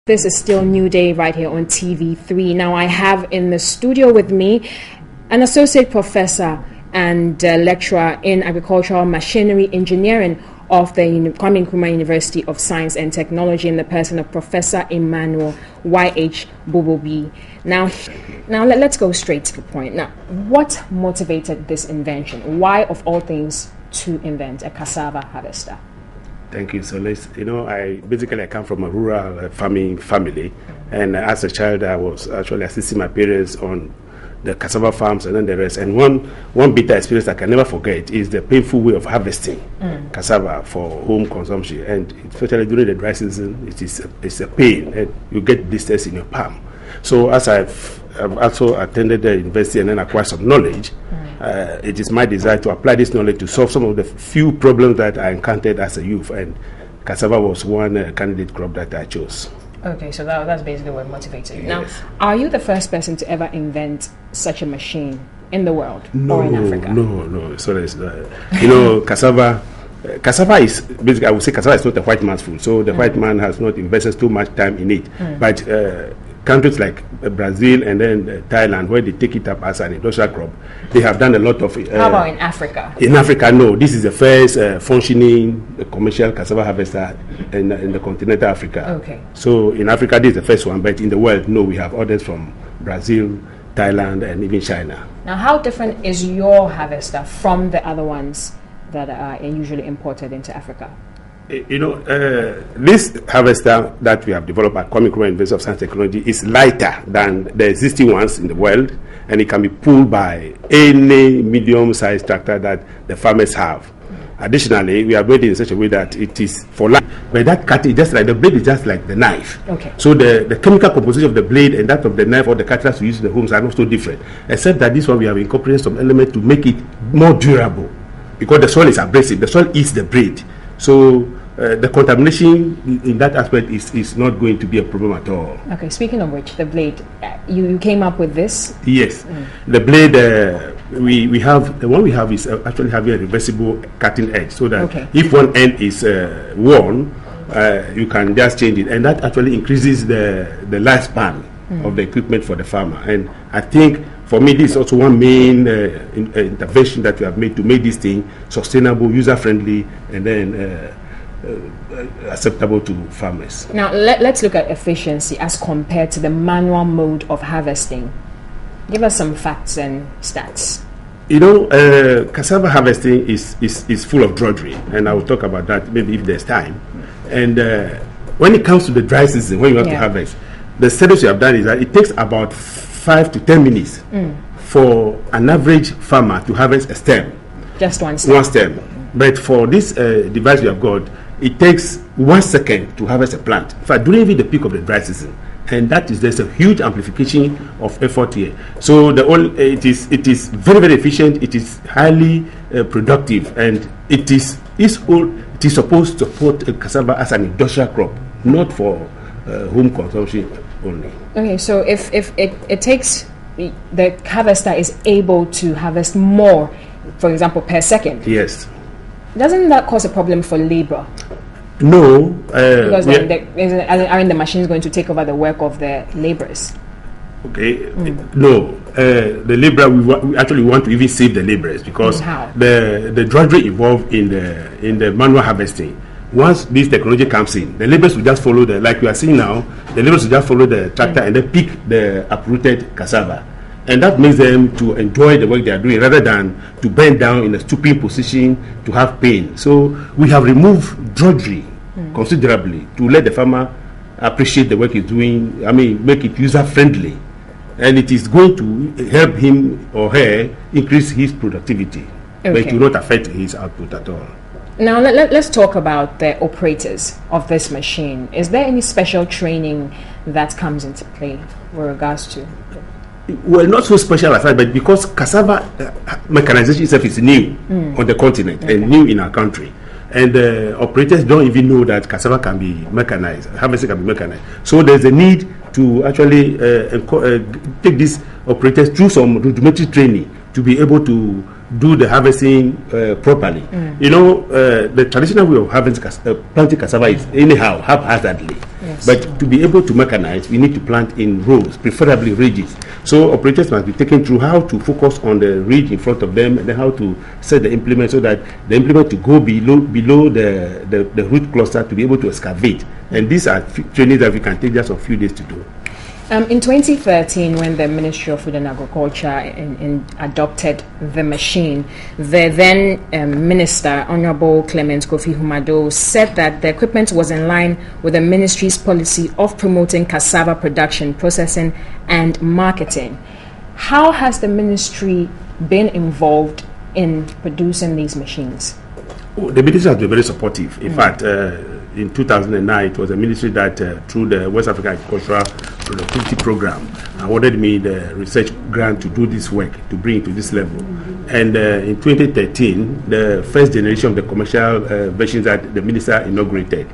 This is still New Day right here on TV3. Now I have in the studio with me an associate professor and lecturer in agricultural machinery engineering of the Kwame Nkrumah University of Science and Technology in the person of Professor Emmanuel Y.H Bobobee. Now let's go straight to the point. Now, what motivated this invention? Why, of all things, to invent a cassava harvester? Thank you. So I come from a rural farming family, and as a child I was actually assisting my parents on the cassava farms and then the rest. And one bitter experience I can never forget is the painful way of harvesting cassava for home consumption. And especially during the dry season, it's a pain, and you get blisters in your palm. So as I've also attended the university and then acquired some knowledge, it is my desire to apply this knowledge to solve some of the few problems that I encountered as a youth, and cassava was one candidate crop that I chose. Okay, so that's basically what motivated you. Yes. Now, are you the first person to ever invent such a machine in the world or in Africa? No. So there's, cassava is basically, I would say cassava is not a white man's food. So the white man has not invested too much time in it. But countries like Brazil and then Thailand, where they take it up as an industrial crop, they have done a lot of it. How about in Africa? In Africa, no. This is the first functioning commercial cassava harvester in the continental Africa. Okay. So in Africa, this is the first one, but in the world, no, we have others from Brazil, Thailand, and even China. Now, how different is your harvester from the other ones that are usually imported into Africa? This harvester that we have developed at Kwame Nkrumah University of Science and Technology is lighter than the existing ones in the world, and it can be pulled by any medium-sized tractor that the farmers have. Additionally, we have made it in such a way that it is for life. But that cutting, just like the blade is just like the knife. Okay. So the chemical composition of the blade and that of the knife or the cutlass we use in the homes are not so different, except that this one we have incorporated some element to make it more durable, because the soil is abrasive. The soil eats the blade. So the contamination in that aspect is not going to be a problem at all. Okay, speaking of which, the blade, you came up with this? Yes. The blade, we have, the one we have is actually having a reversible cutting edge, so that if one end is worn, you can just change it, and that actually increases the lifespan of the equipment for the farmer. And I think for me, this is also one main intervention that we have made to make this thing sustainable, user-friendly, and then acceptable to farmers. Now, let's look at efficiency as compared to the manual mode of harvesting. Give us some facts and stats. Cassava harvesting is full of drudgery, and I will talk about that maybe if there's time. And when it comes to the dry season, when you have to harvest, the studies we have done is that it takes about 5 to 10 minutes for an average farmer to harvest a stem. Just one stem? One stem. But for this device we have got, it takes 1 second to harvest a plant. In fact, during the peak of the dry season, and there's a huge amplification of effort here. So it is very, very efficient. It is highly productive, and it is supposed to support cassava as an industrial crop, not for home consumption only. Okay, so if it takes, the harvester is able to harvest more, for example, per second. Yes. Doesn't that cause a problem for labor? No. Because aren't the machines going to take over the work of the laborers? Okay. No. The labor, we actually want to even save the laborers, because the drudgery involved in the manual harvesting. Once this technology comes in, the laborers will just follow like we are seeing now, the laborers will just follow the tractor and then pick the uprooted cassava. And that makes them to enjoy the work they are doing, rather than to bend down in a stooping position to have pain. So we have removed drudgery considerably to let the farmer appreciate the work he's doing. I mean, make it user-friendly. And it is going to help him or her increase his productivity. Okay. But it will not affect his output at all. Now let's talk about the operators of this machine. Is there any special training that comes into play with regards to? Well, not so special as that, but because cassava mechanization itself is new on the continent and new in our country, and operators don't even know that cassava can be mechanized, harvesting can be mechanized. So there's a need to actually take these operators through some rudimentary training to be able to do the harvesting properly. The traditional way of planting cassava is anyhow, haphazardly. Yes. But to be able to mechanize, we need to plant in rows, preferably ridges. So operators must be taken through how to focus on the ridge in front of them, and then how to set the implement so that the implement to go below the root cluster to be able to excavate. And these are trainings that we can take just a few days to do. In 2013, when the Ministry of Food and Agriculture adopted the machine, the then Minister, Honorable Clement Kofi Humado, said that the equipment was in line with the ministry's policy of promoting cassava production, processing, and marketing. How has the ministry been involved in producing these machines? Oh, the ministry has been very supportive. In fact, in 2009, it was the ministry that, through the West African Agricultural Productivity Program, awarded me the research grant to do this work, to bring it to this level. And in 2013, the first generation of the commercial versions that the minister inaugurated,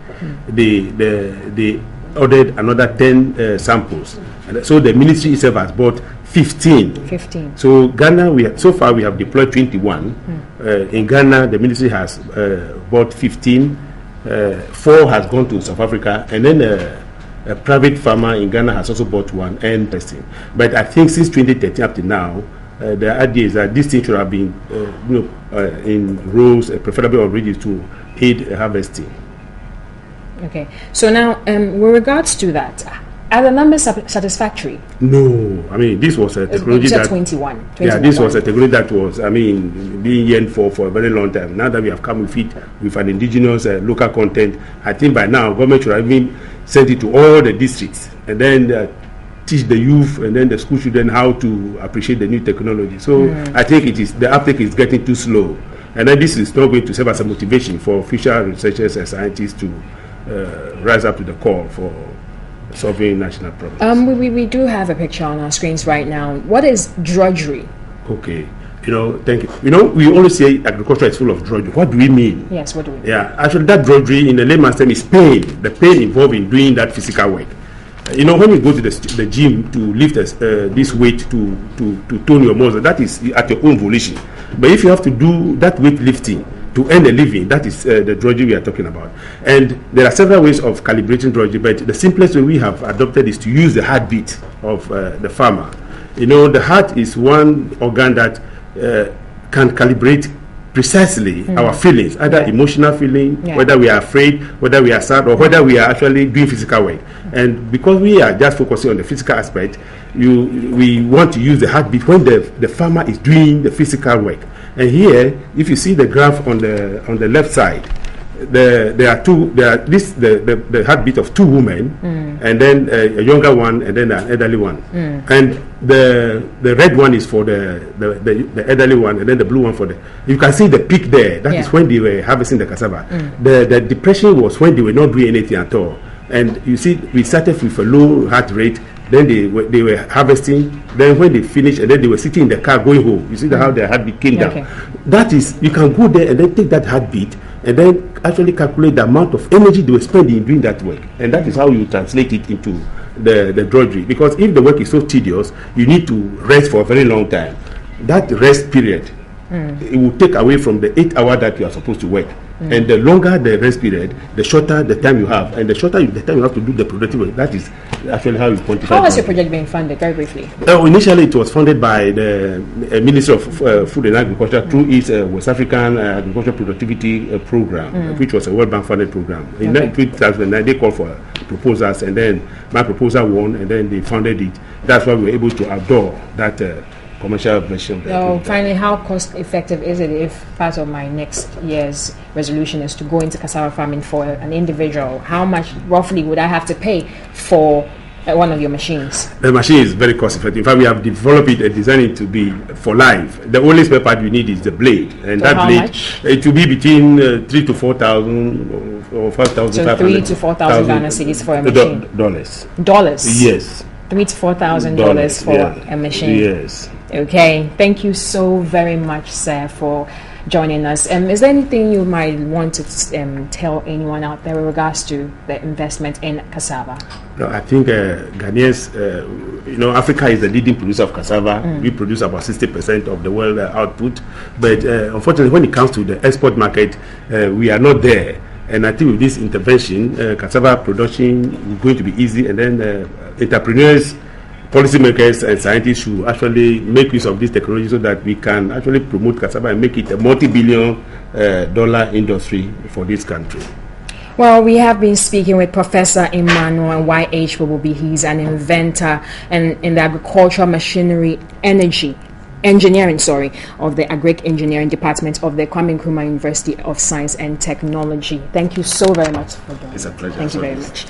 they ordered another 10 samples. And so the ministry itself has bought 15. So Ghana, so far we have deployed 21. In Ghana, the ministry has bought 15. 4 has gone to South Africa, and then a private farmer in Ghana has also bought 1 and testing. But I think since 2013 up to now, the idea is that this thing should have been in rows, preferably on ridges, to aid harvesting. Okay. So now, with regards to that, are the numbers satisfactory? No. I mean, this was a technology that... 21. Yeah, this was a technology that was, being yearned for a very long time. Now that we have come with it, with an indigenous local content, I think by now, government should have even sent it to all the districts, and then teach the youth and then the school children how to appreciate the new technology. So I think the uptake is getting too slow. And then this is not going to serve as a motivation for future researchers and scientists to rise up to the call for solving national problems. We do have a picture on our screens right now. What is drudgery? Okay. Thank you. We always say agriculture is full of drudgery. What do we mean? Yes, what do we mean? Yeah, actually that drudgery in the layman's term is pain. The pain involved in doing that physical work. When you go to the gym to lift this weight to tone your muscle, that is at your own volition. But if you have to do that weightlifting to earn a living, that is the drudgery we are talking about. And there are several ways of calibrating drudgery, but the simplest way we have adopted is to use the heartbeat of the farmer. The heart is one organ that can calibrate precisely our feelings, either emotional feeling, whether we are afraid, whether we are sad, or whether we are actually doing physical work. And because we are just focusing on the physical aspect, we want to use the heartbeat when the farmer is doing the physical work. And here, if you see the graph on the left side, the heartbeat of 2 women, and then a younger one, and then an elderly one. And the red one is for the elderly one, and then the blue one for you can see the peak there. That is when they were harvesting the cassava. The depression was when they were not doing anything at all. And you see, we started with a low heart rate. Then they were harvesting. Then when they finished, and then they were sitting in the car going home. You see how their heartbeat came down. Okay. That is, you can go there and then take that heartbeat and then actually calculate the amount of energy they were spending in doing that work. And that is how you translate it into the drudgery. Because if the work is so tedious, you need to rest for a very long time. That rest period, it will take away from the 8 hours that you are supposed to work. And the longer the rest period, the shorter the time you have, and the shorter the time you have to do the productive work. That is actually how you quantify. How has your project been funded, very briefly? Initially, it was funded by the Ministry of Food and Agriculture through its West African Agricultural Productivity Program, which was a World Bank funded program. In 2009, they called for proposals, and then my proposal won, and then they funded it. That's why we were able to outdoor that commercial version. So finally, how cost effective is it if part of my next year's resolution is to go into cassava farming for an individual? How much roughly would I have to pay for one of your machines? The machine is very cost effective. In fact, we have developed it and designed it to be for life. The only spare part you need is the blade, and so that blade much? It will be between 3,000 to 4,000 or 5,500. So 3,000 to 4,000 Ghana cedis for a machine. Dollars. Yes. $3,000 to $4,000 for a machine. Yes. Okay, thank you so very much, sir, for joining us. Is there anything you might want to tell anyone out there with regards to the investment in cassava? No, I think Ghanaians, Africa is the leading producer of cassava. We produce about 60% of the world output. But unfortunately, when it comes to the export market, we are not there. And I think with this intervention, cassava production is going to be easy, and then entrepreneurs, policymakers, and scientists should actually make use of this technology so that we can actually promote cassava and make it a multi-billion-dollar industry for this country. Well, we have been speaking with Professor Emmanuel Y.H Bobobee. He's an inventor and in the agricultural machinery engineering of the Agric Engineering Department of the Kwame Nkrumah University of Science and Technology. Thank you so very much for joining. It's a pleasure. Thank you very much.